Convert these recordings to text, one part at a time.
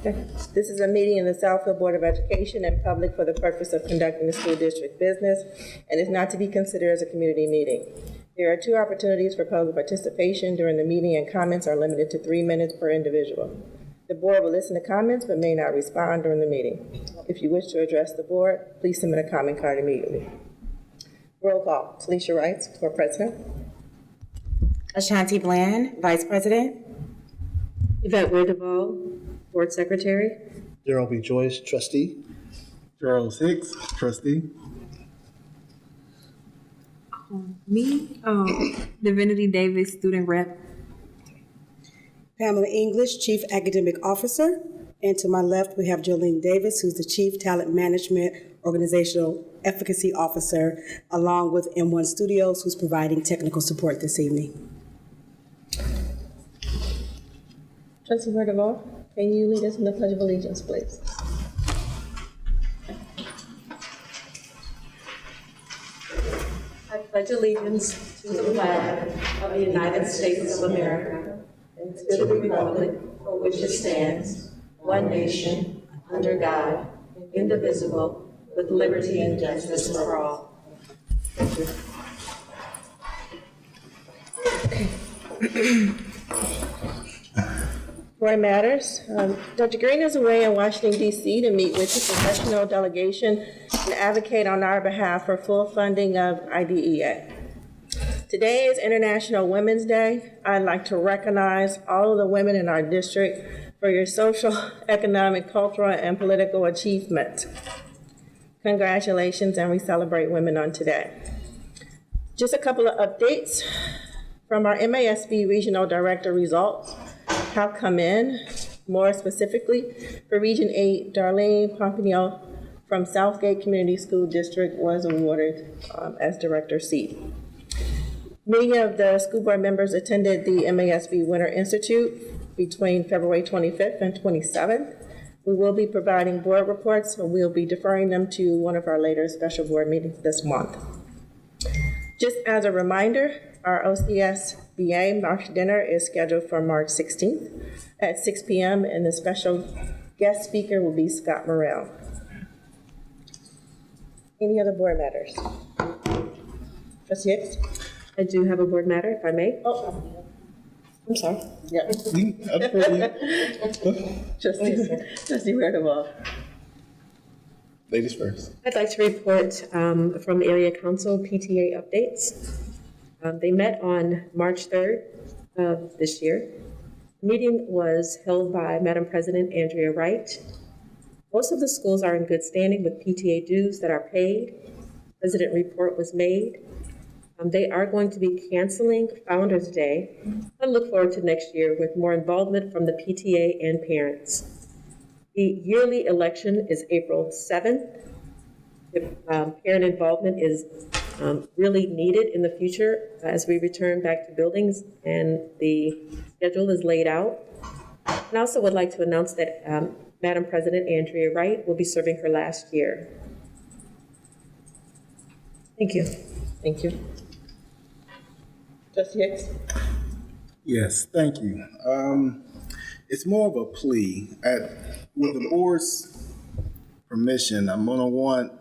This is a meeting in the Southfield Board of Education in public for the purpose of conducting the school district business and is not to be considered as a community meeting. There are 2 opportunities for public participation during the meeting, and comments are limited to 3 minutes per individual. The board will listen to comments but may not respond during the meeting. If you wish to address the board, please submit a comment card immediately. Roll call. Talisha Wright, Board President. Ashanti Bland, Vice President. Yvette Duvall, Board Secretary. Gerald B. Joyce, Trustee. Charles Hicks, Trustee. Divinity Davis, Student Rep. Pamela English, Chief Academic Officer. And to my left, we have Jolene Davis, who's the Chief Talent Management Organizational Efficacy Officer, along with M1 Studios, who's providing technical support this evening. Trustee Duvall, can you lead us in the Pledge of Allegiance, please? I pledge allegiance to the flag of the United States of America and to the republic for which it stands, one nation, under God, indivisible, with liberty and justice for all. Roy Matters. Dr. Green is away in Washington, D.C. to meet with the professional delegation and advocate on our behalf for full funding of IDEA. Today is International Women's Day. I'd like to recognize all of the women in our district for your social, economic, cultural, and political achievements. Congratulations, and we celebrate women on today. Just a couple of updates from our MASB Regional Director results have come in. More specifically, for Region 8, Darlene Pompino from Southgate Community School District was awarded as Director C. Many of the school board members attended the MASB Winter Institute between February 25th and 27th. We will be providing board reports, so we'll be deferring them to one of our later special board meetings this month. Just as a reminder, our OCS BA March dinner is scheduled for March 16th at 6 p.m. and the special guest speaker will be Scott Morrell. Any other board matters? Trustee Hicks? I do have a board matter, if I may. Oh, I'm sorry. Yeah. Trustee Duvall. Ladies first. I'd like to report from the Area Council PTA updates. They met on March 3rd of this year. The meeting was held by Madam President Andrea Wright. Most of the schools are in good standing with PTA dues that are paid. President report was made. They are going to be canceling Founders Day. I look forward to next year with more involvement from the PTA and parents. The yearly election is April 7th. Parent involvement is really needed in the future as we return back to buildings, and the schedule is laid out. And I also would like to announce that Madam President Andrea Wright will be serving her last year. Thank you. Thank you. Trustee Hicks? Yes, thank you. It's more of a plea. With the board's permission, I'm going to want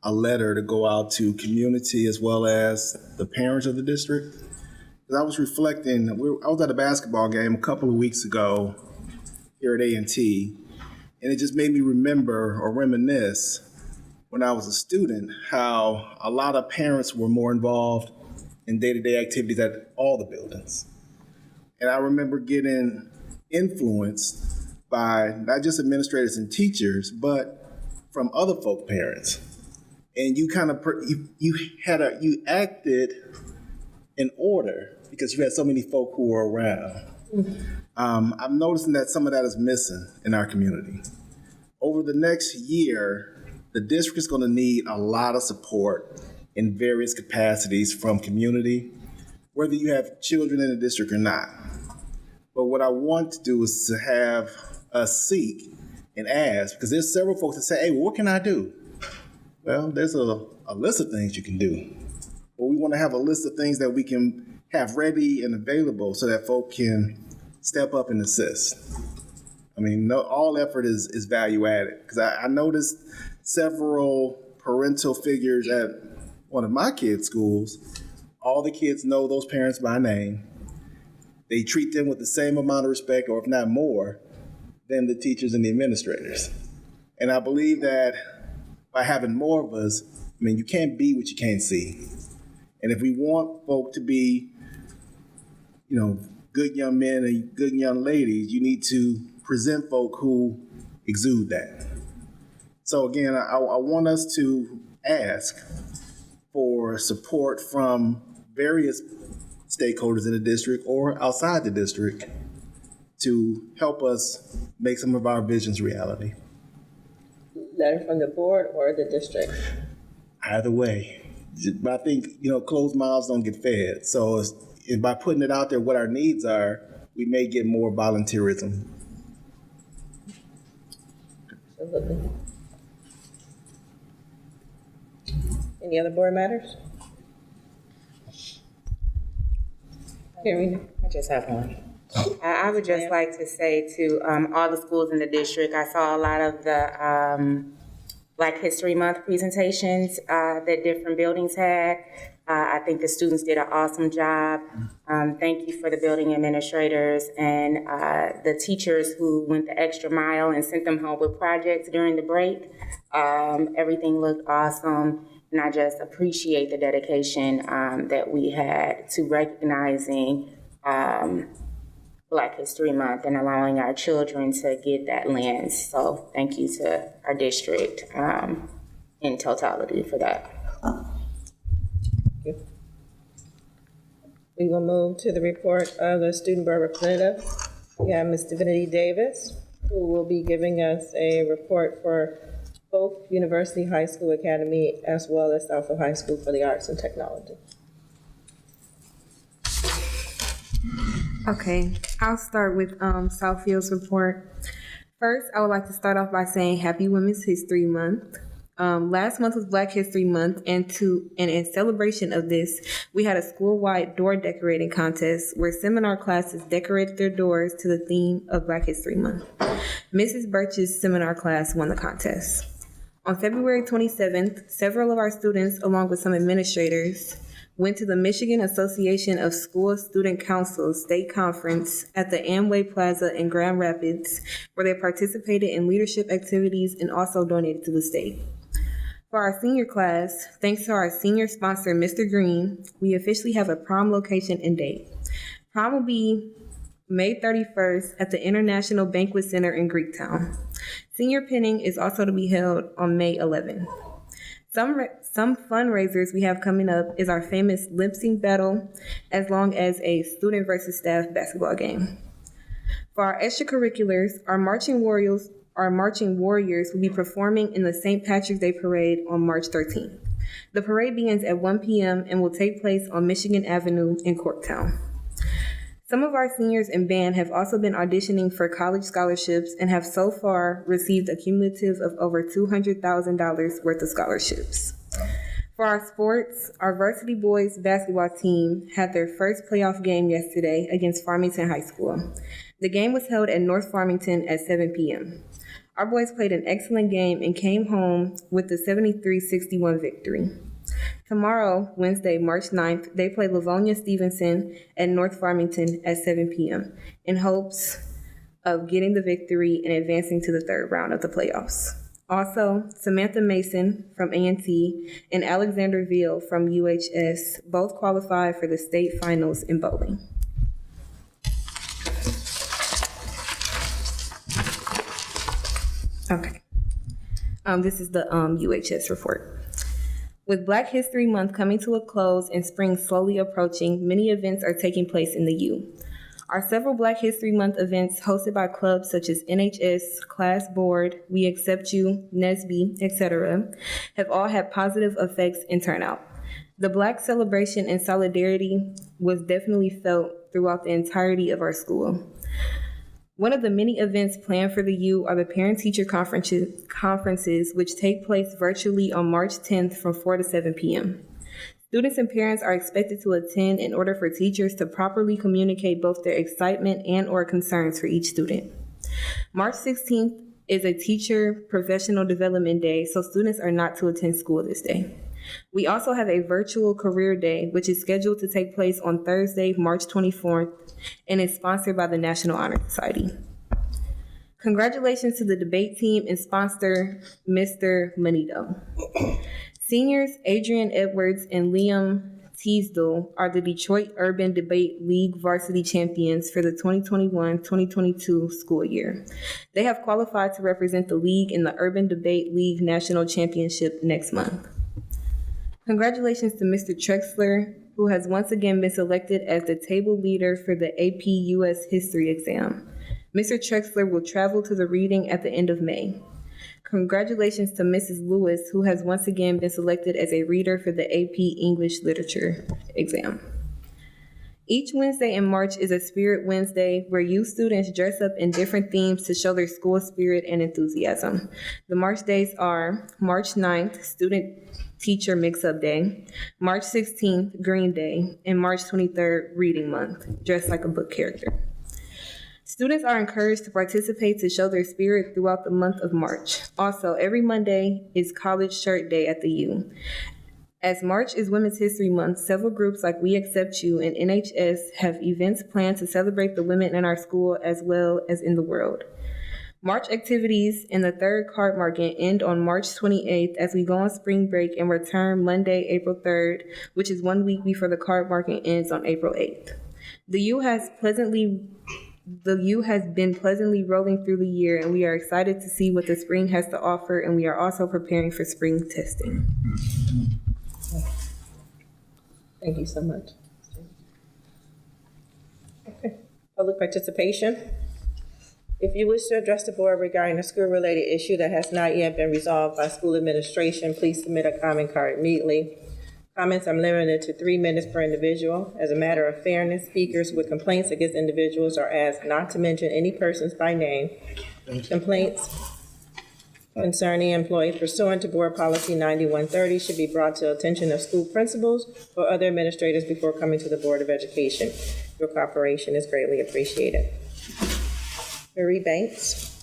a letter to go out to community as well as the parents of the district. Because I was reflecting, I was at a basketball game a couple of weeks ago here at A&T, and it just made me remember or reminisce when I was a student how a lot of parents were more involved in day-to-day activities at all the buildings. And I remember getting influenced by not just administrators and teachers, but from other folk parents. And you kind of, you acted in order because you had so many folk who were around. I'm noticing that some of that is missing in our community. Over the next year, the district is going to need a lot of support in various capacities from community, whether you have children in the district or not. But what I want to do is to have us seek and ask, because there's several folks that say, hey, well, what can I do? Well, there's a list of things you can do. But we want to have a list of things that we can have ready and available so that folk can step up and assist. I mean, no, all effort is value added. Because I noticed several parental figures at one of my kids' schools. All the kids know those parents by name. They treat them with the same amount of respect, or if not more, than the teachers and the administrators. And I believe that by having more of us, I mean, you can't be what you can't see. And if we want folk to be, good young men and good young ladies, you need to present folk who exude that. So again, I want us to ask for support from various stakeholders in the district or outside the district to help us make some of our visions reality. Letter from the board or the district? Either way. But I think, closed mouths don't get fed. So by putting it out there what our needs are, we may get more volunteerism. Absolutely. Any other board matters? Karina? I just have one. I would just like to say to all the schools in the district, I saw a lot of the Black History Month presentations that different buildings had. I think the students did an awesome job. Thank you for the building administrators and the teachers who went the extra mile and sent them home with projects during the break. Everything looked awesome, and I just appreciate the dedication that we had to recognizing Black History Month and allowing our children to get that lens. So thank you to our district in totality for that. Thank you. We will move to the report of the student board representative. We have Ms. Divinity Davis, who will be giving us a report for both University High School Academy as well as Southfield High School for the Arts and Technology. Okay, I'll start with Southfield's report. First, I would like to start off by saying Happy Women's History Month. Last month was Black History Month, and in celebration of this, we had a school-wide door decorating contest where seminar classes decorated their doors to the theme of Black History Month. Mrs. Birch's seminar class won the contest. On February 27th, several of our students, along with some administrators, went to the Michigan Association of School Student Councils State Conference at the Amway Plaza in Grand Rapids, where they participated in leadership activities and also donated to the state. For our senior class, thanks to our senior sponsor, Mr. Green, we officially have a prom location and date. Prom will be May 31st at the International Banquet Center in Greektown. Senior pinning is also to be held on May 11th. Some fundraisers we have coming up is our famous lip sync battle, as long as a student versus staff basketball game. For our extracurriculars, our marching warriors will be performing in the St. Patrick's Day Parade on March 13th. The parade begins at 1 p.m. and will take place on Michigan Avenue in Corktown. Some of our seniors in band have also been auditioning for college scholarships and have so far received a cumulative of over $200,000 worth of scholarships. For our sports, our varsity boys basketball team had their first playoff game yesterday against Farmington High School. The game was held at North Farmington at 7 p.m. Our boys played an excellent game and came home with the 73-61 victory. Tomorrow, Wednesday, March 9th, they play Livonia Stevenson at North Farmington at 7 p.m. in hopes of getting the victory and advancing to the third round of the playoffs. Also, Samantha Mason from A&T and Alexander Veal from UHS both qualified for the state finals in bowling. Okay. This is the UHS report. With Black History Month coming to a close and spring slowly approaching, many events are taking place in the U. Our several Black History Month events hosted by clubs such as NHS, Class Board, We Accept You, NSBE, etc. have all had positive effects in turnout. The Black celebration and solidarity was definitely felt throughout the entirety of our school. One of the many events planned for the U are the parent-teacher conferences, which take place virtually on March 10th from 4 to 7 p.m. Students and parents are expected to attend in order for teachers to properly communicate both their excitement and/or concerns for each student. March 16th is a teacher professional development day, so students are not to attend school this day. We also have a virtual career day, which is scheduled to take place on Thursday, March 24th, and is sponsored by the National Honor Society. Congratulations to the debate team and sponsor, Mr. Manito. Seniors Adrian Edwards and Liam Teasdale are the Detroit Urban Debate League varsity champions for the 2021-2022 school year. They have qualified to represent the league in the Urban Debate League National Championship next month. Congratulations to Mr. Trexler, who has once again been selected as the table leader for the AP US History exam. Mr. Trexler will travel to the reading at the end of May. Congratulations to Mrs. Lewis, who has once again been selected as a reader for the AP English Literature exam. Each Wednesday in March is a Spirit Wednesday where youth students dress up in different themes to show their school spirit and enthusiasm. The March days are March 9th, Student Teacher Mix-Up Day, March 16th, Green Day, and March 23rd, Reading Month, dressed like a book character. Students are encouraged to participate to show their spirit throughout the month of March. Also, every Monday is College Shirt Day at the U. As March is Women's History Month, several groups like We Accept You and NHS have events planned to celebrate the women in our school as well as in the world. March activities in the third card market end on March 28th as we go on spring break and return Monday, April 3rd, which is 1 week before the card market ends on April 8th. The U has been pleasantly rolling through the year, and we are excited to see what the spring has to offer, and we are also preparing for spring testing. Thank you so much. Okay, public participation. If you wish to address the board regarding a school-related issue that has not yet been resolved by school administration, please submit a comment card immediately. Comments are limited to 3 minutes per individual. As a matter of fairness, speakers with complaints against individuals are asked not to mention any persons by name. Complaints concerning employees pursuant to Board Policy 9130 should be brought to the attention of school principals or other administrators before coming to the Board of Education. Your cooperation is greatly appreciated. Marie Banks.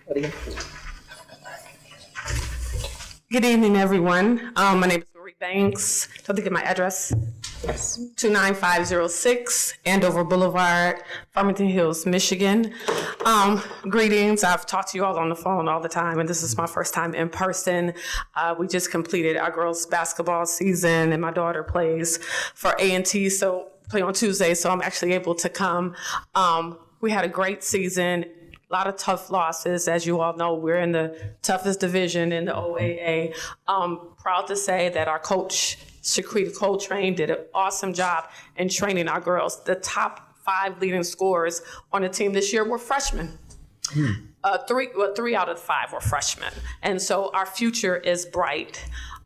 What do you think? Good evening, everyone. My name is Marie Banks. Don't they get my address? Yes. 29506 Andover Boulevard, Farmington Hills, Michigan. Greetings. I've talked to you all on the phone all the time, and this is my first time in person. We just completed our girls' basketball season, and my daughter plays for A&T, so play on Tuesday, so I'm actually able to come. We had a great season. A lot of tough losses. As you all know, we're in the toughest division in the OAA. Proud to say that our coach, Shaquita Coltrane, did an awesome job in training our girls. The top 5 leading scorers on the team this year were freshmen. 3 out of 5 were freshmen. And so our future is bright.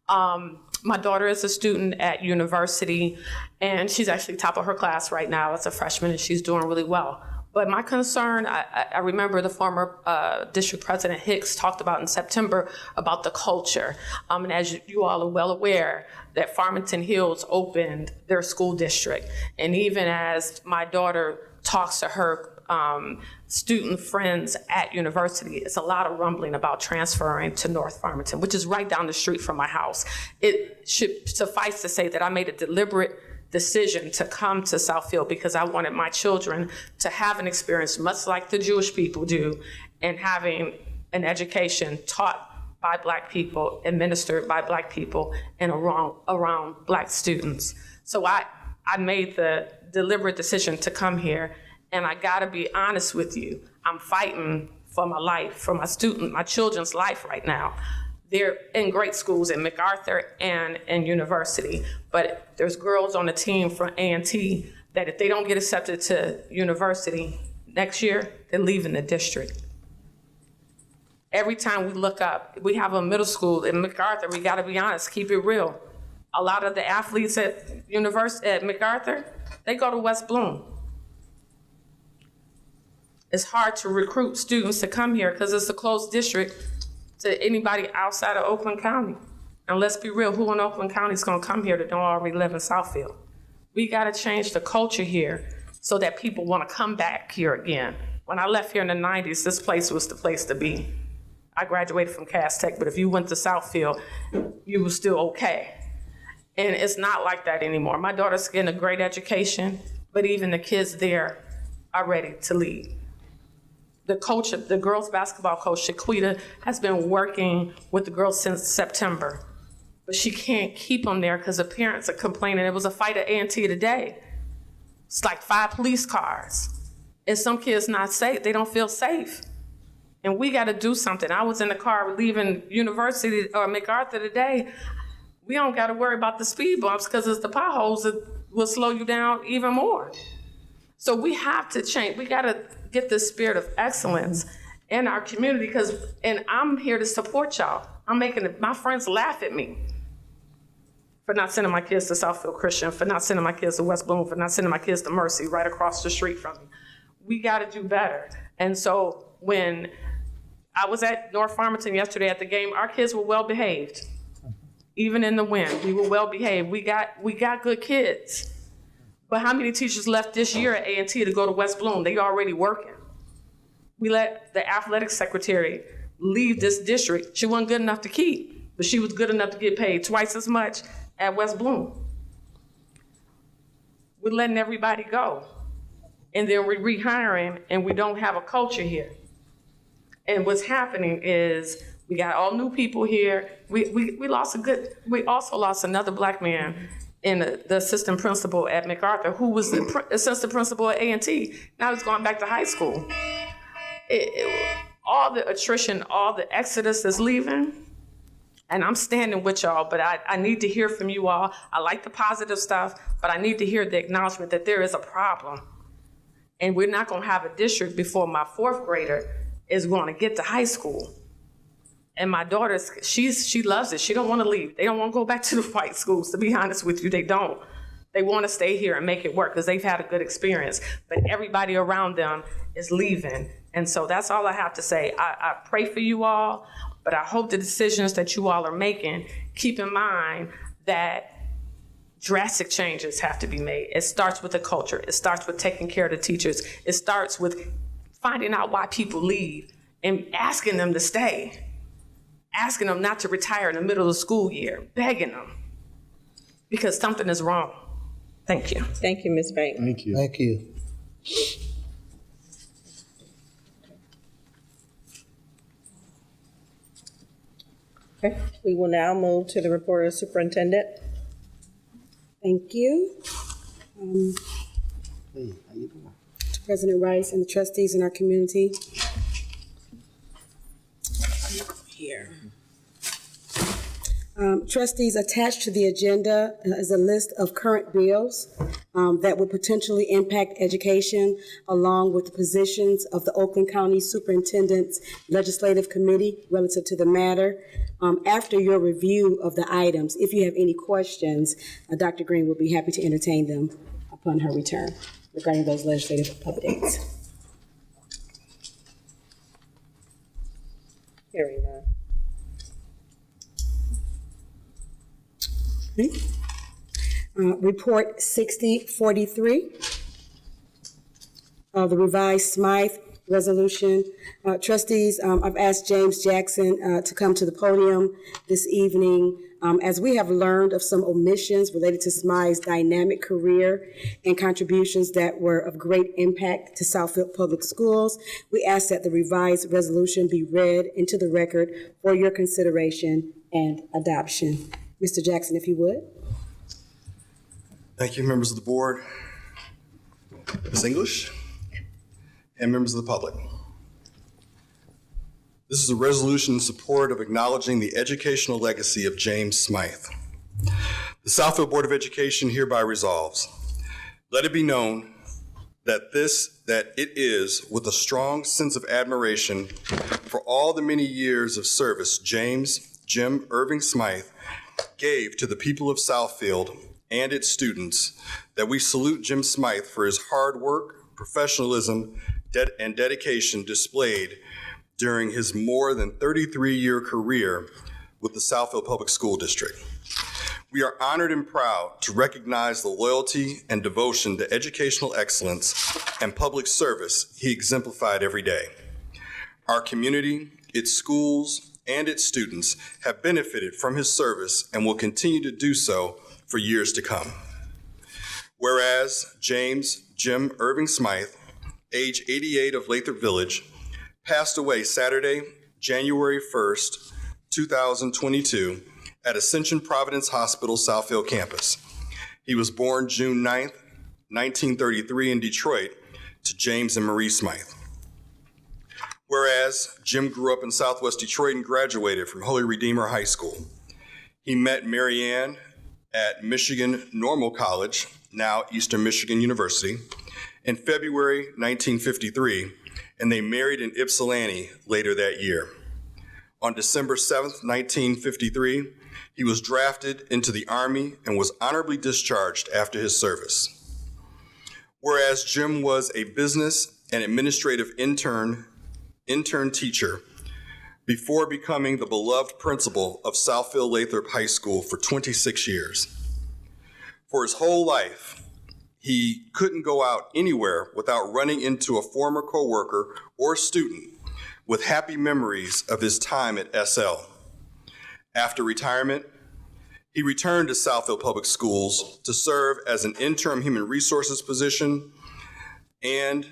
My daughter is a student at university, and she's actually top of her class right now as a freshman, and she's doing really well. But my concern, I remember the former District President Hicks talked about in September about the culture. And as you all are well aware, that Farmington Hills opened their school district. And even as my daughter talks to her student friends at university, it's a lot of rumbling about transferring to North Farmington, which is right down the street from my house. It should suffice to say that I made a deliberate decision to come to Southfield because I wanted my children to have an experience much like the Jewish people do, and having an education taught by Black people, administered by Black people, and around Black students. So I made the deliberate decision to come here, and I gotta be honest with you, I'm fighting for my life, for my children's life right now. They're in great schools at MacArthur and university, but there's girls on the team from A&T that if they don't get accepted to university next year, they're leaving the district. Every time we look up, we have a middle school in MacArthur, we gotta be honest, keep it real. A lot of the athletes at MacArthur, they go to West Bloom. It's hard to recruit students to come here because it's a closed district to anybody outside of Oakland County. And let's be real, who in Oakland County is gonna come here that don't already live in Southfield? We gotta change the culture here so that people want to come back here again. When I left here in the 90s, this place was the place to be. I graduated from Cass Tech, but if you went to Southfield, you were still okay. And it's not like that anymore. My daughter's getting a great education, but even the kids there are ready to leave. The coach, the girls basketball coach, Shaquita, has been working with the girls since September, but she can't keep them there because the parents are complaining. It was a fight at A&T today. It's like 5 police cars. And some kids not safe, they don't feel safe. And we gotta do something. I was in the car leaving University or MacArthur today. We don't gotta worry about the speed bumps because it's the potholes that will slow you down even more. So we have to change. We gotta get the spirit of excellence in our community and I'm here to support y'all. I'm making my friends laugh at me for not sending my kids to Southfield Christian, for not sending my kids to West Bloom, for not sending my kids to Mercy right across the street from me. We gotta do better. And so when I was at North Farmington yesterday at the game, our kids were well behaved. Even in the wind, we were well behaved. We got good kids. But how many teachers left this year at A&T to go to West Bloom? They already working. We let the athletic secretary leave this district. She wasn't good enough to keep, but she was good enough to get paid twice as much at West Bloom. We're letting everybody go. And then we're rehiring and we don't have a culture here. And what's happening is we got all new people here. We also lost another black man in the assistant principal at MacArthur, who was the assistant principal at A&T. Now he's going back to high school. All the attrition, all the exodus is leaving, and I'm standing with y'all, but I need to hear from you all. I like the positive stuff, but I need to hear the acknowledgement that there is a problem. And we're not gonna have a district before my 4th grader is gonna get to high school. And my daughter, she loves it. She don't want to leave. They don't want to go back to the white schools, to be honest with you. They don't. They want to stay here and make it work because they've had a good experience. But everybody around them is leaving. And so that's all I have to say. I pray for you all, but I hope the decisions that you all are making, keep in mind that drastic changes have to be made. It starts with the culture. It starts with taking care of the teachers. It starts with finding out why people leave and asking them to stay. Asking them not to retire in the middle of the school year, begging them, because something is wrong. Thank you. Thank you, Ms. Banks. Thank you. Thank you. Okay, we will now move to the report of the superintendent. Thank you. Hey, how you doing? To President Rice and the trustees in our community. Here. Trustees, attached to the agenda is a list of current bills that would potentially impact education, along with the positions of the Oakland County Superintendent's Legislative Committee relative to the matter. After your review of the items, if you have any questions, Dr. Green will be happy to entertain them upon her return regarding those legislative updates. Hearing none. Okay. Report 6043 of the revised Smythe resolution. Trustees, I've asked James Jackson to come to the podium this evening as we have learned of some omissions related to Smythe's dynamic career and contributions that were of great impact to Southfield Public Schools. We ask that the revised resolution be read into the record for your consideration and adoption. Mr. Jackson, if you would. Thank you, members of the board, Ms. English, and members of the public. This is a resolution in support of acknowledging the educational legacy of James Smythe. The Southfield Board of Education hereby resolves, let it be known that it is with a strong sense of admiration for all the many years of service Jim Irving Smythe gave to the people of Southfield and its students that we salute Jim Smythe for his hard work, professionalism, and dedication displayed during his more than 33-year career with the Southfield Public School District. We are honored and proud to recognize the loyalty and devotion to educational excellence and public service he exemplified every day. Our community, its schools, and its students have benefited from his service and will continue to do so for years to come. Whereas James Jim Irving Smythe, age 88 of Lathrop Village, passed away Saturday, January 1st, 2022, at Ascension Providence Hospital Southfield campus. He was born June 9th, 1933 in Detroit to James and Marie Smythe. Whereas Jim grew up in Southwest Detroit and graduated from Holy Redeemer High School. He met Mary Ann at Michigan Normal College, now Eastern Michigan University, in February 1953, and they married in Ypsilanti later that year. On December 7th, 1953, he was drafted into the Army and was honorably discharged after his service. Whereas Jim was a business and administrative intern teacher before becoming the beloved principal of Southfield Lathrop High School for 26 years. For his whole life, he couldn't go out anywhere without running into a former coworker or student with happy memories of his time at SL. After retirement, he returned to Southfield Public Schools to serve as an interim human resources position and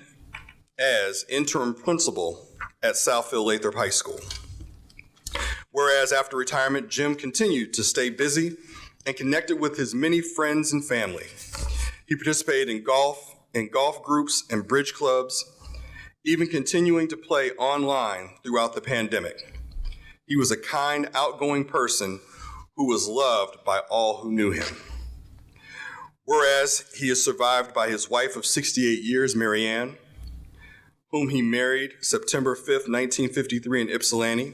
as interim principal at Southfield Lathrop High School. Whereas after retirement, Jim continued to stay busy and connected with his many friends and family. He participated in golf groups and bridge clubs, even continuing to play online throughout the pandemic. He was a kind, outgoing person who was loved by all who knew him. Whereas he is survived by his wife of 68 years, Mary Ann, whom he married September 5th, 1953 in Ypsilanti.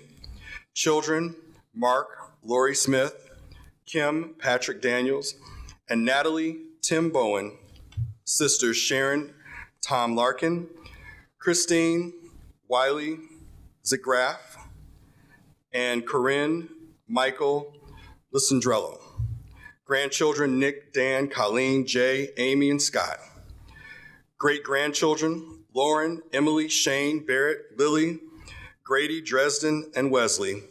Children, Mark, Lori Smith, Kim, Patrick Daniels, and Natalie, Tim Bowen, sisters Sharon, Tom Larkin, Christine, Wiley, Zigraff, and Corinne, Michael, Lisandrello. Grandchildren, Nick, Dan, Colleen, Jay, Amy, and Scott. Great-grandchildren, Lauren, Emily, Shane, Barrett, Lily, Grady, Dresden, and Wesley,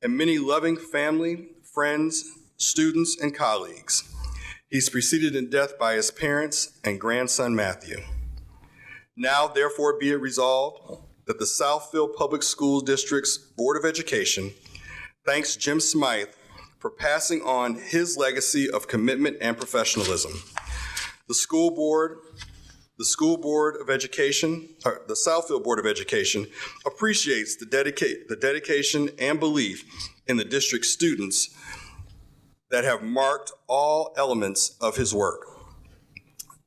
and many loving family, friends, students, and colleagues. He's preceded in death by his parents and grandson, Matthew. Now, therefore, be it resolved that the Southfield Public Schools District's Board of Education thanks Jim Smythe for passing on his legacy of commitment and professionalism. The Southfield Board of Education appreciates the dedication and belief in the district's students that have marked all elements of his work.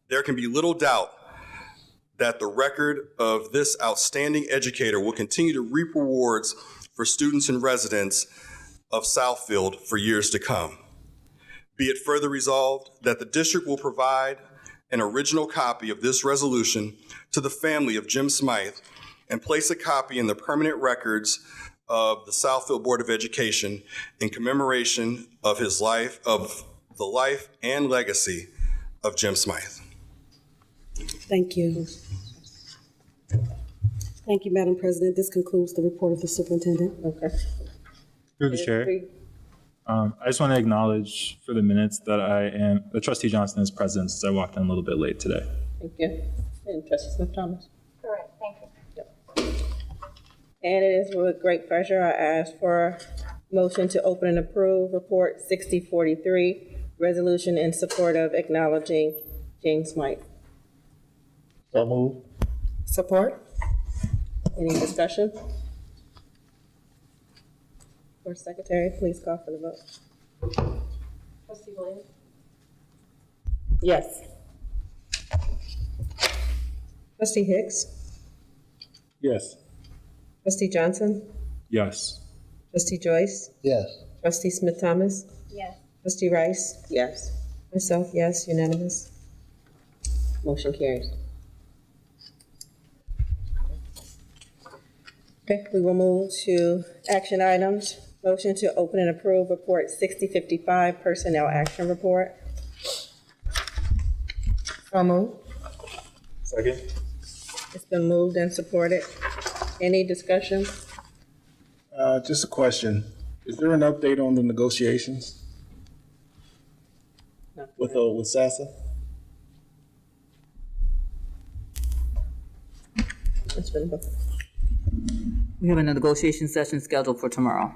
There can be little doubt that the record of this outstanding educator will continue to reap rewards for students and residents of Southfield for years to come. Be it further resolved that the district will provide an original copy of this resolution to the family of Jim Smythe and place a copy in the permanent records of the Southfield Board of Education in commemoration of his life, of the life and legacy of Jim Smythe. Thank you. Thank you, Madam President. This concludes the report of the superintendent. Okay. Through the chair, I just want to acknowledge for the minutes that Trustee Johnson is present since I walked in a little bit late today. Thank you. And Trustee Smith-Thomas. Correct, thank you. And it is with great pleasure I ask for a motion to open and approve Report 6043, resolution in support of acknowledging James Smythe. So moved. Support? Any discussion? Board Secretary, please call for the vote. Trustee Williams? Yes. Trustee Hicks? Yes. Trustee Johnson? Yes. Trustee Joyce? Yes. Trustee Smith-Thomas? Yes. Trustee Rice? Yes. Myself, yes, unanimous. Motion carries. Okay, we will move to action items. Motion to open and approve Report 6055, Personnel Action Report. So moved. Second. It's been moved and supported. Any discussion? Just a question. Is there an update on the negotiations with SASA? It's been booked. We have a negotiation session scheduled for tomorrow.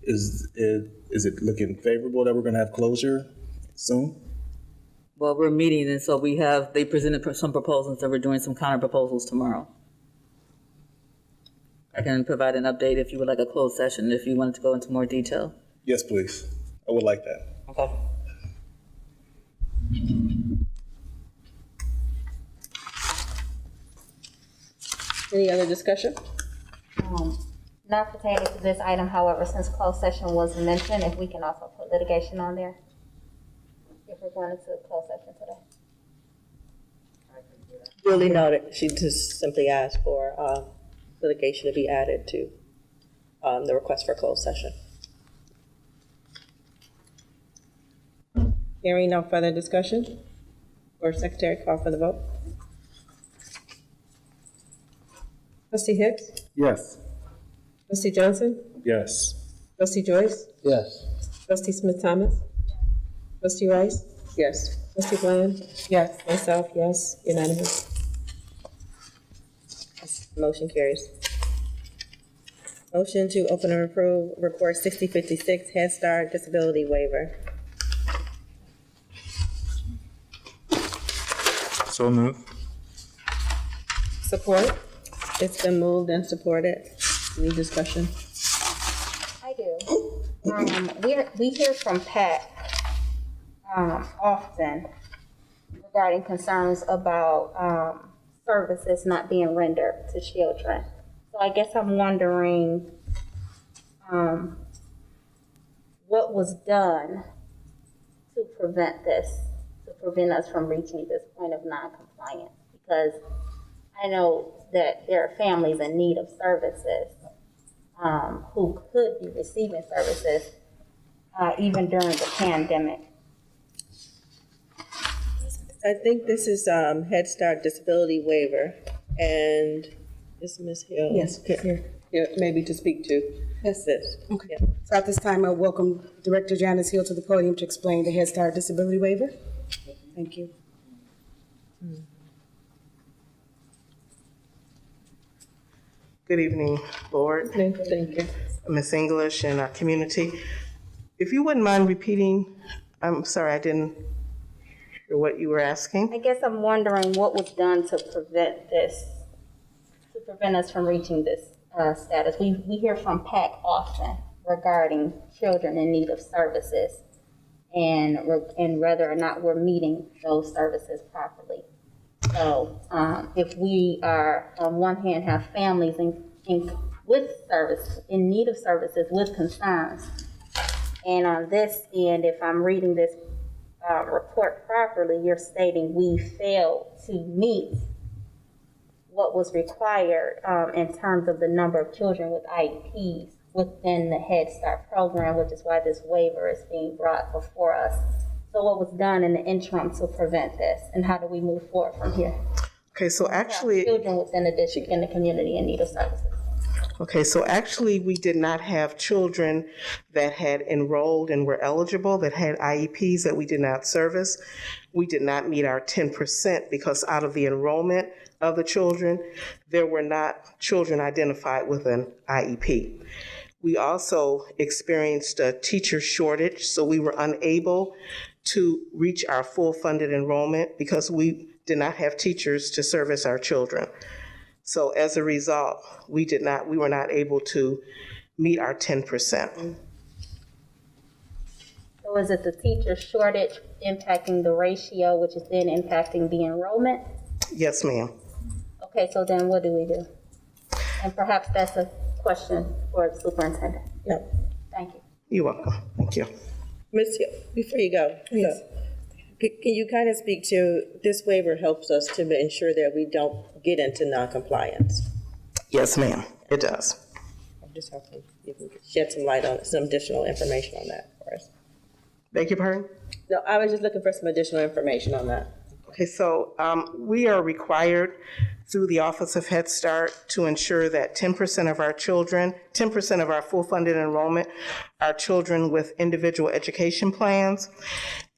Is it looking favorable that we're going to have closure soon? Well, we're meeting, and so they presented some proposals, and we're doing some counter proposals tomorrow. I can provide an update if you would like a closed session, if you wanted to go into more detail. Yes, please. I would like that. Okay. Any other discussion? Not pertaining to this item, however, since closed session was mentioned, if we can also put litigation on there, if we're going into closed session today. Duly noted. She just simply asked for litigation to be added to the request for closed session. Hearing no further discussion, Board Secretary, call for the vote. Trustee Hicks? Yes. Trustee Johnson? Yes. Trustee Joyce? Yes. Trustee Smith Thomas? Trustee Rice? Yes. Trustee Bland? Yes. Myself, yes, unanimous. Motion carries. Motion to open and approve Report 6056, Head Start Disability Waiver. So moved. Support. It's been moved and supported. Any discussion? I do. We hear from Pat often regarding concerns about services not being rendered to children. So I guess I'm wondering what was done to prevent this, to prevent us from reaching this point of non-compliance, because I know that there are families in need of services who could be receiving services even during the pandemic. I think this is Head Start Disability Waiver, and is Ms. Hill? Yes, Here, maybe to speak to Yes. this. Okay. Yeah. So at this time, I welcome Director Janice Hill to the podium to explain the Head Start disability waiver. Thank you. Good evening, Board, Thank you. Ms. English, and our community. If you wouldn't mind repeating, I'm sorry, I didn't hear what you were asking. I guess I'm wondering what was done to prevent this, to prevent us from reaching this status. We hear from PAC often regarding children in need of services and whether or not we're meeting those services properly. So if we are, on one hand, have families in need of services with concerns, and on this end, if I'm reading this report properly, you're stating we failed to meet what was required in terms of the number of children with IEPs within the Head Start program, which is why this waiver is being brought before us. So what was done in the interim to prevent this, and how do we move forward from here? Okay, so actually, Children within the district and the community in need of services. okay, so actually, we did not have children that had enrolled and were eligible, that had IEPs that we did not service. We did not meet our 10% because out of the enrollment of the children, there were not children identified with an IEP. We also experienced a teacher shortage, so we were unable to reach our full funded enrollment because we did not have teachers to service our children. So as a result, we were not able to meet our 10%. So is it the teacher shortage impacting the ratio, which is then impacting the enrollment? Yes, ma'am. Okay, so then what do we do? And perhaps that's a question for the superintendent. Yep. Thank you. You're welcome. Thank you. Ms. Hill, before you go, Yes. can you kind of speak to, this waiver helps us to ensure that we don't get into non-compliance? Yes, ma'am. It does. just have to, if we could shed some light on it, some additional information on that for us. Beg your pardon? No, I was just looking for some additional information on that. Okay, so we are required through the Office of Head Start to ensure that 10% of our children, 10% of our full funded enrollment are children with individual education plans.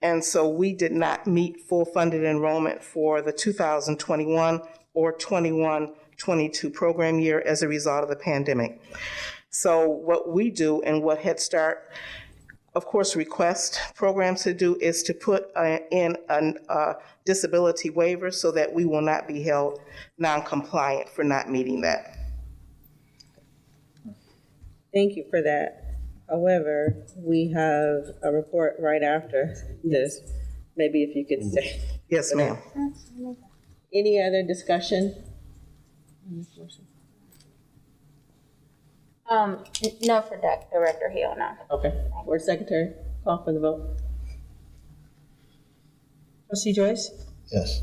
And so we did not meet full funded enrollment for the 2021 or 21-22 program year as a result of the pandemic. So what we do and what Head Start, of course, request programs to do is to put in a disability waiver so that we will not be held non-compliant for not meeting that. Thank you for that. However, we have a report right after this. Maybe if you could say. Yes, ma'am. Any other discussion? No for Director Hill, no. Okay. Board Secretary, call for the vote. Trustee Joyce? Yes.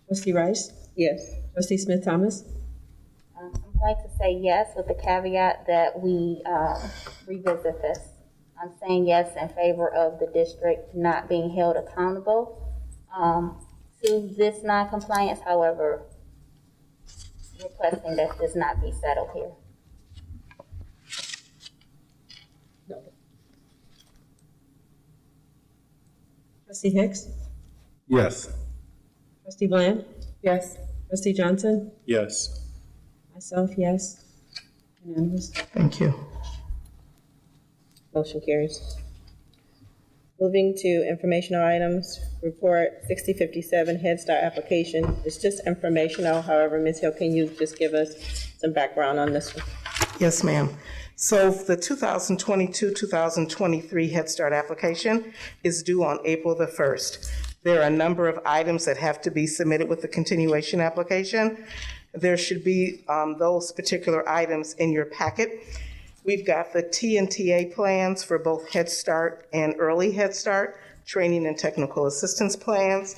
Trustee Rice? Yes. Trustee Smith Thomas? I'm going to say yes with the caveat that we revisit this. I'm saying yes in favor of the district not being held accountable to this non-compliance, however, requesting that this not be settled here. Trustee Hicks? Yes. Trustee Bland? Yes. Trustee Johnson? Yes. Myself, yes. Unanimous. Thank you. Motion carries. Moving to informational items, report 6057 Head Start application. It's just informational. However, Ms. Hill, can you just give us some background on this one? Yes, ma'am. So the 2022-2023 Head Start application is due on April the 1st. There are a number of items that have to be submitted with the continuation application. There should be those particular items in your packet. We've got the TNTA plans for both Head Start and Early Head Start, training and technical assistance plans.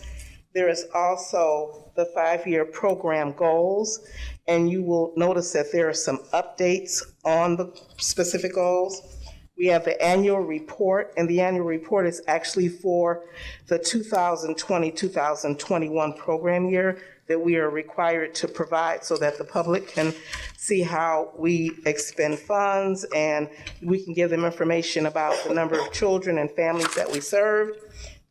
There is also the 5-year program goals, and you will notice that there are some updates on the specific goals. We have the annual report, and the annual report is actually for the 2020-2021 program year that we are required to provide so that the public can see how we expend funds and we can give them information about the number of children and families that we served.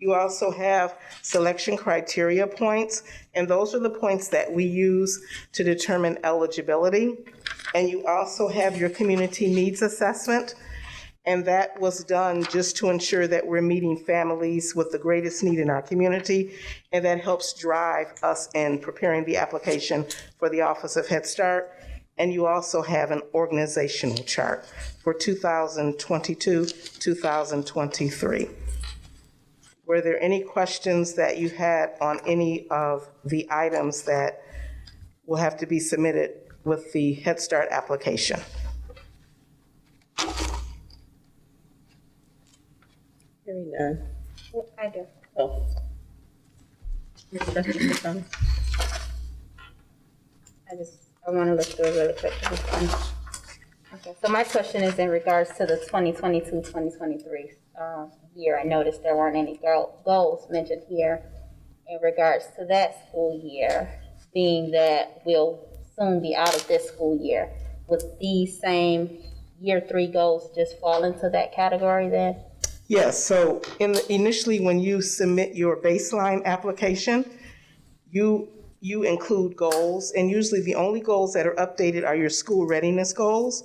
You also have selection criteria points, and those are the points that we use to determine eligibility. And you also have your community needs assessment, and that was done just to ensure that we're meeting families with the greatest need in our community, and that helps drive us in preparing the application for the Office of Head Start. And you also have an organizational chart for 2022-2023. Were there any questions that you had on any of the items that will have to be submitted with the Head Start application? Hearing none. I do. Oh. I want to look through it really quick. Okay, so my question is in regards to the 2022-2023 year. I noticed there weren't any goals mentioned here in regards to that school year, being that we'll soon be out of this school year. Would these same year 3 goals just fall into that category then? Yes, so initially when you submit your baseline application, you include goals, and usually the only goals that are updated are your school readiness goals.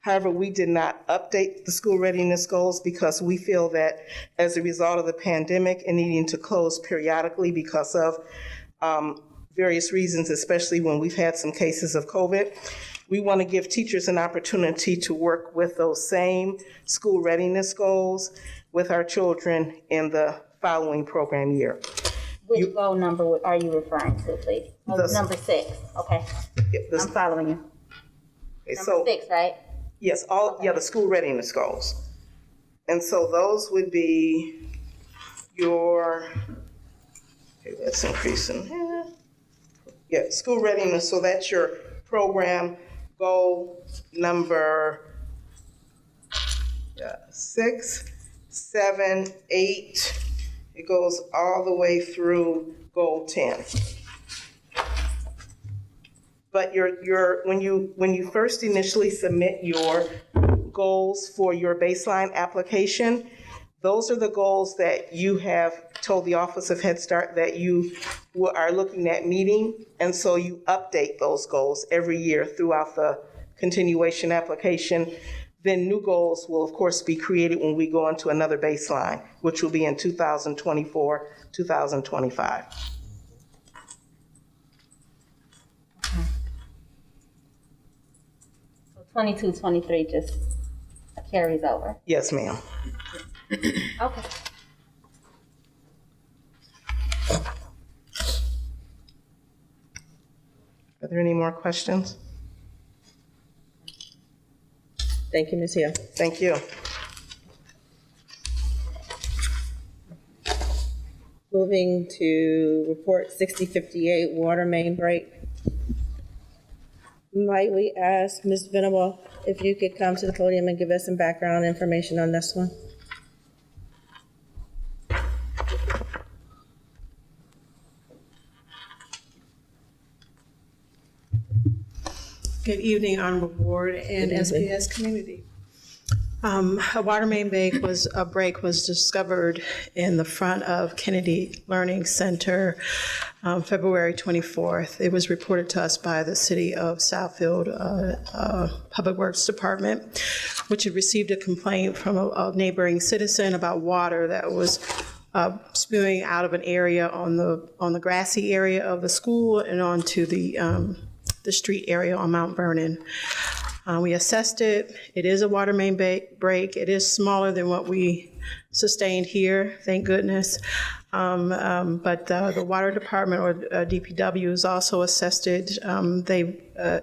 However, we did not update the school readiness goals because we feel that as a result of the pandemic and needing to close periodically because of various reasons, especially when we've had some cases of COVID, we want to give teachers an opportunity to work with those same school readiness goals with our children in the following program year. Which goal number are you referring to, please? Oh, number 6, okay. I'm following you. Okay, number 6, right? Yes, the school readiness goals. And so those would be your, okay, let's increase in, school readiness, so that's your program goal number 6, 7, 8. It goes all the way through goal 10. But when you first initially submit your goals for your baseline application, those are the goals that you have told the Office of Head Start that you are looking at meeting, and so you update those goals every year throughout the continuation application. Then new goals will, of course, be created when we go into another baseline, which will be in 2024, 2025. So 22, 23 just carries over. Yes, ma'am. Okay. Are there any more questions? Thank you, Ms. Hill. Thank you. Moving to report 6058, water main break. Might we ask Ms. Venable if you could come to the podium and give us some background information on this one? Good evening, Honorable Board and SPS community. A water main break was discovered in the front of Kennedy Learning Center February 24th. It was reported to us by the City of Southfield Public Works Department, which had received a complaint from a neighboring citizen about water that was spewing out of an area on the grassy area of the school and onto the street area on Mount Vernon. We assessed it. It is a water main break. It is smaller than what we sustained here, thank goodness. But the water department, or DPW, has also assessed it. They,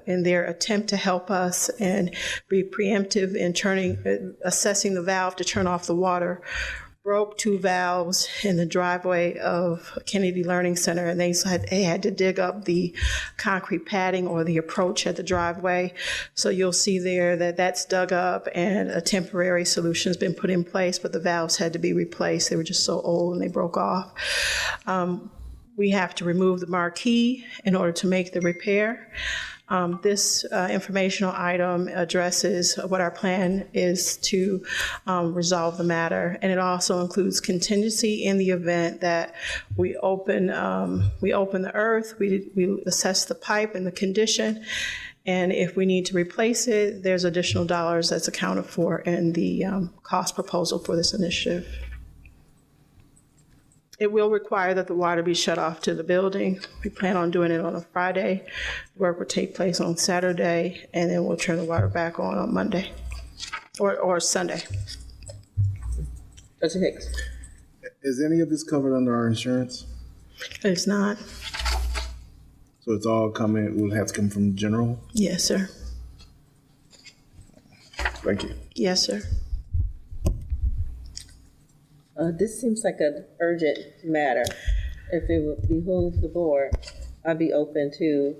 in their attempt to help us and be preemptive in assessing the valve to turn off the water, broke 2 valves in the driveway of Kennedy Learning Center, and they had to dig up the concrete padding or the approach at the driveway. So you'll see there that that's dug up and a temporary solution has been put in place, but the valves had to be replaced. They were just so old and they broke off. We have to remove the marquee in order to make the repair. This informational item addresses what our plan is to resolve the matter, and it also includes contingency in the event that we open the earth, we assess the pipe and the condition, and if we need to replace it, there's additional dollars that's accounted for in the cost proposal for this initiative. It will require that the water be shut off to the building. We plan on doing it on a Friday. Work will take place on Saturday, and then we'll turn the water back on Monday or Sunday. Dr. Hicks. Is any of this covered under our insurance? It's not. So it's all will have to come from general? Yes, sir. Thank you. Yes, sir. This seems like an urgent matter. If it would behoove the board, I'd be open to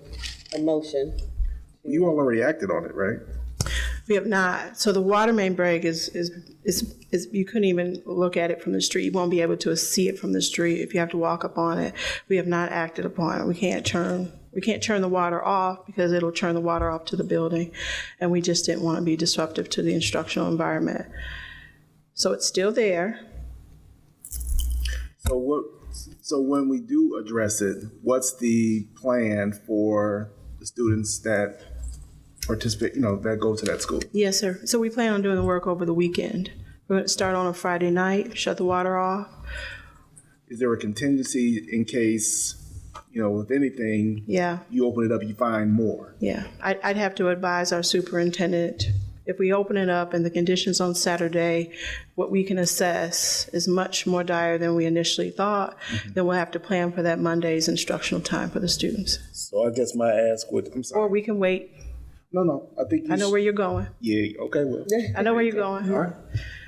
a motion. You all already acted on it, right? We have not. So the water main break is you couldn't even look at it from the street. You won't be able to see it from the street if you have to walk up on it. We have not acted upon it. We can't turn the water off because it'll turn the water off to the building, and we just didn't want to be disruptive to the instructional environment. So it's still there. So when we do address it, what's the plan for the students that participate, that go to that school? Yes, sir. So we plan on doing the work over the weekend. We're going to start on a Friday night, shut the water off. Is there a contingency in case, with anything, you open it up, you find more? Yeah, I'd have to advise our superintendent. If we open it up and the conditions on Saturday, what we can assess is much more dire than we initially thought, then we'll have to plan for that Monday's instructional time for the students. So I guess my ask I'm sorry. Or we can wait. No, I think I know where you're going. Yeah, okay, well. I know where you're going. All right.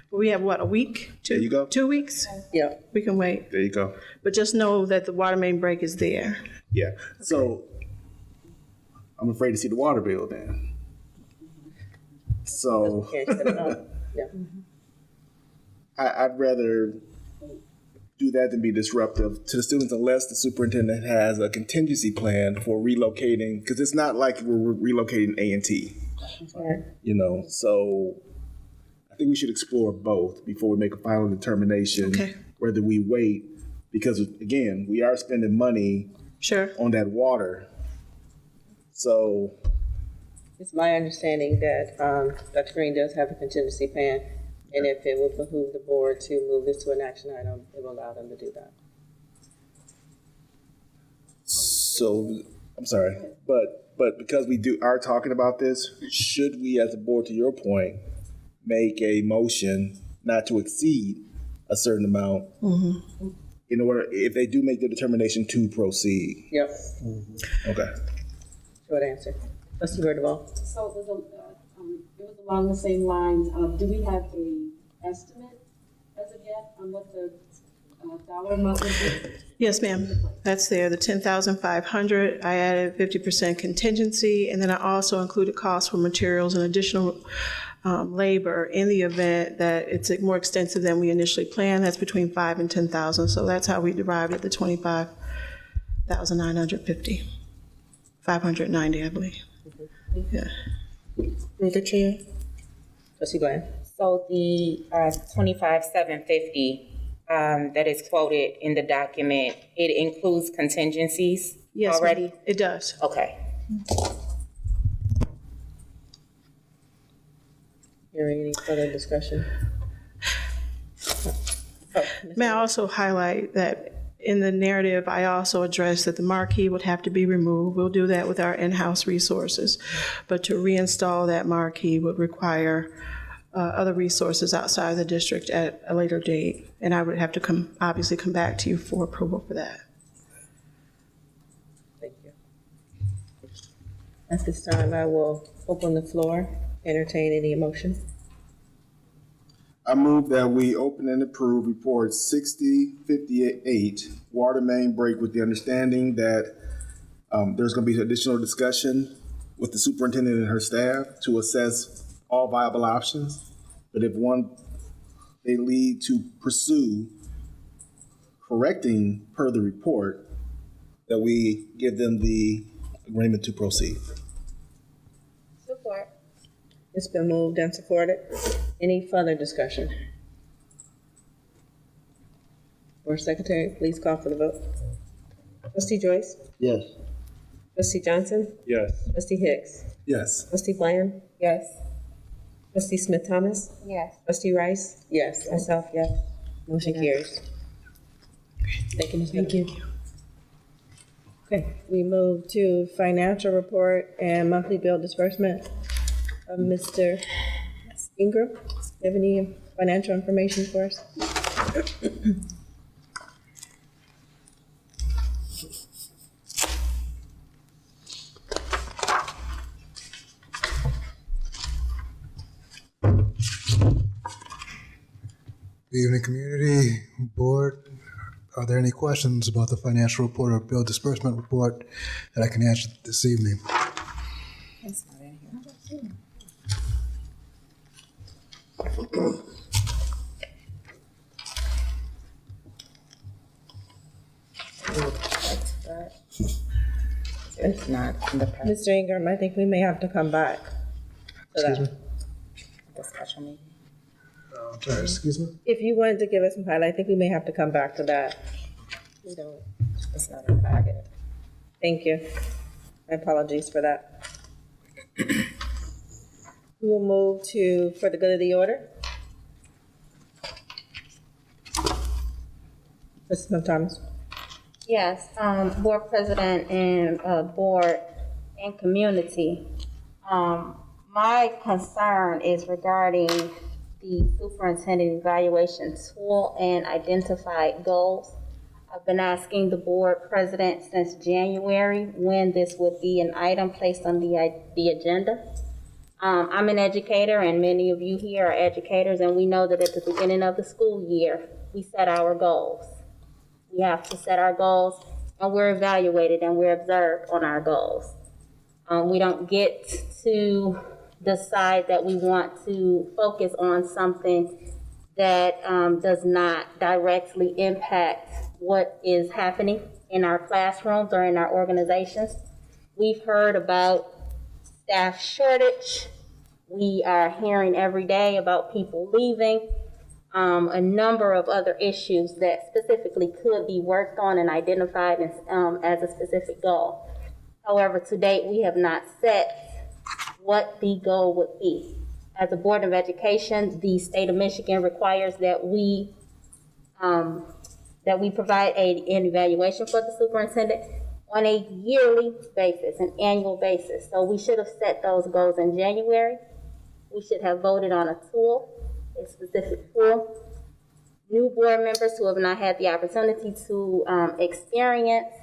But we have a week? There you go. 2 weeks? Yeah. We can wait. There you go. But just know that the water main break is there. Yeah, so I'm afraid to see the water bill then. So Can't shut it off. Yeah. I'd rather do that than be disruptive to the students unless the superintendent has a contingency plan for relocating, because it's not like we're relocating A&T. So I think we should explore both before we make a final determination whether we wait, because again, we are spending money on that water. So It's my understanding that Dr. Green does have a contingency plan, and if it would behoove the board to move this to an action item, it will allow them to do that. So I'm sorry, but because we are talking about this, should we as a board, to your point, make a motion not to exceed a certain amount in order, if they do make the determination to proceed? Yep. Okay. Short answer. Trustee Burdwell. So it was along the same lines of, do we have a estimate as of yet on what the dollar amount would be? Yes, ma'am. That's there, the 10,500. I added 50% contingency, and then I also included costs for materials and additional labor in the event that it's more extensive than we initially planned. That's between 5,000 and 10,000. So that's how we derived at the 25,950, 590, I believe. Yeah. Through the chair. Trustee Glenn. So the 25,750 that is quoted in the document, it includes contingencies already? It does. Okay. Hearing any further discussion? May I also highlight that in the narrative, I also addressed that the marquee would have to be removed. We'll do that with our in-house resources. But to reinstall that marquee would require other resources outside the district at a later date. And I would have to obviously come back to you for approval for that. Thank you. At this time, I will open the floor, entertain any motion. I move that we open and approve report 6058, water main break, with the understanding that there's going to be additional discussion with the superintendent and her staff to assess all viable options. But if they lead to pursue correcting per the report, that we give them the agreement to proceed. Support. It's been moved and supported. Any further discussion? Board Secretary, please call for the vote. Trustee Joyce? Yes. Trustee Johnson? Yes. Trustee Hicks? Yes. Trustee Bland? Yes. Trustee Smith Thomas? Yes. Trustee Rice? Yes. Myself, yes. Motion carries. Thank you, Ms. Thank you. Okay, we move to financial report and monthly bill disbursement. Mr. Ingram, do you have any financial information for us? Good evening, community, board. Are there any questions about the financial report or bill disbursement report that I can answer this evening? That's not in here. It's not in the press. Mr. Ingram, I think we may have to come back to that. The special meeting. Sorry, excuse me? If you wanted to give us some highlight, I think we may have to come back to that. We don't. It's not in the packet. Thank you. My apologies for that. We will move to, for the good of the order. Mrs. Smith Thomas. Yes, board president and board and community. My concern is regarding the superintendent evaluation tool and identified goals. I've been asking the board president since January when this would be an item placed on the agenda. I'm an educator, and many of you here are educators, and we know that at the beginning of the school year, we set our goals. We have to set our goals, and we're evaluated and we're observed on our goals. We don't get to decide that we want to focus on something that does not directly impact what is happening in our classrooms or in our organizations. We've heard about staff shortage. We are hearing every day about people leaving. A number of other issues that specifically could be worked on and identified as a specific goal. However, to date, we have not set what the goal would be. As a Board of Education, the state of Michigan requires that we provide an evaluation for the superintendent on a yearly basis, an annual basis. So we should have set those goals in January. We should have voted on a tool, a specific tool. New board members who have not had the opportunity to experience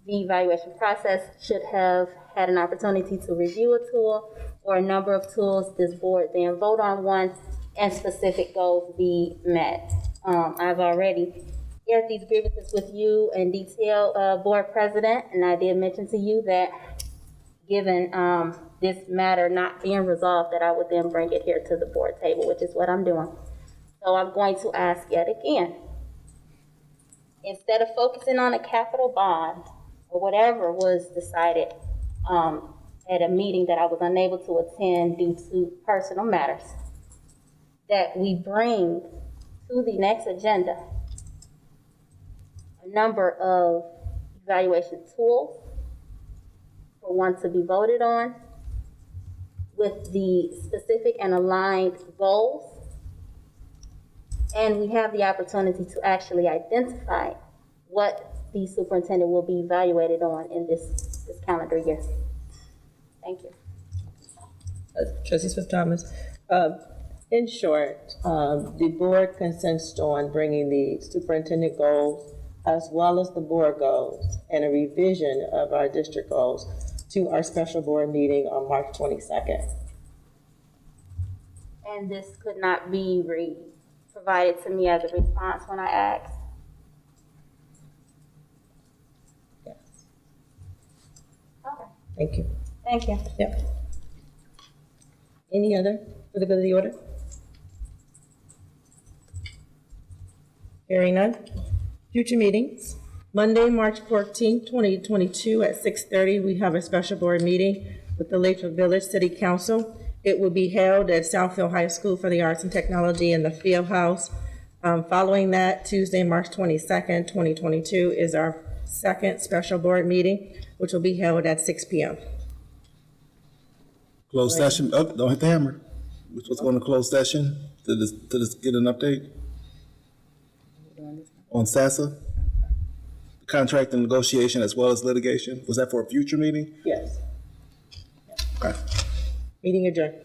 the evaluation process should have had an opportunity to review a tool or a number of tools. This board then vote on one and specific goals be met. I've already aired these grievances with you in detail, Board President, and I did mention to you that given this matter not being resolved, that I would then bring it here to the board table, which is what I'm doing. So I'm going to ask yet again, instead of focusing on a capital bond or whatever was decided at a meeting that I was unable to attend due to personal matters, that we bring to the next agenda a number of evaluation tools for one to be voted on with the specific and aligned goals. And we have the opportunity to actually identify what the superintendent will be evaluated on in this calendar year. Thank you. Trustee Smith-Thomas, in short, the board consents on bringing the superintendent goals as well as the board goals and a revision of our district goals to our special board meeting on March 22nd. And this could not be provided to me as a response when I asked? Yes. Okay. Thank you. Thank you. Yep. Any other for the good of the order? Hearing none. Future meetings. Monday, March 14, 2022 at 6:30, we have a special board meeting with the Lathrop Village City Council. It will be held at Southfield High School for the Arts and Technology in the Field House. Following that, Tuesday, March 22nd, 2022 is our second special board meeting, which will be held at 6 p.m. Closed session, oh, don't hit the hammer. We're supposed to go into closed session to get an update on SASSA, contract and negotiation as well as litigation. Was that for a future meeting? Yes. Okay. Meeting adjourned.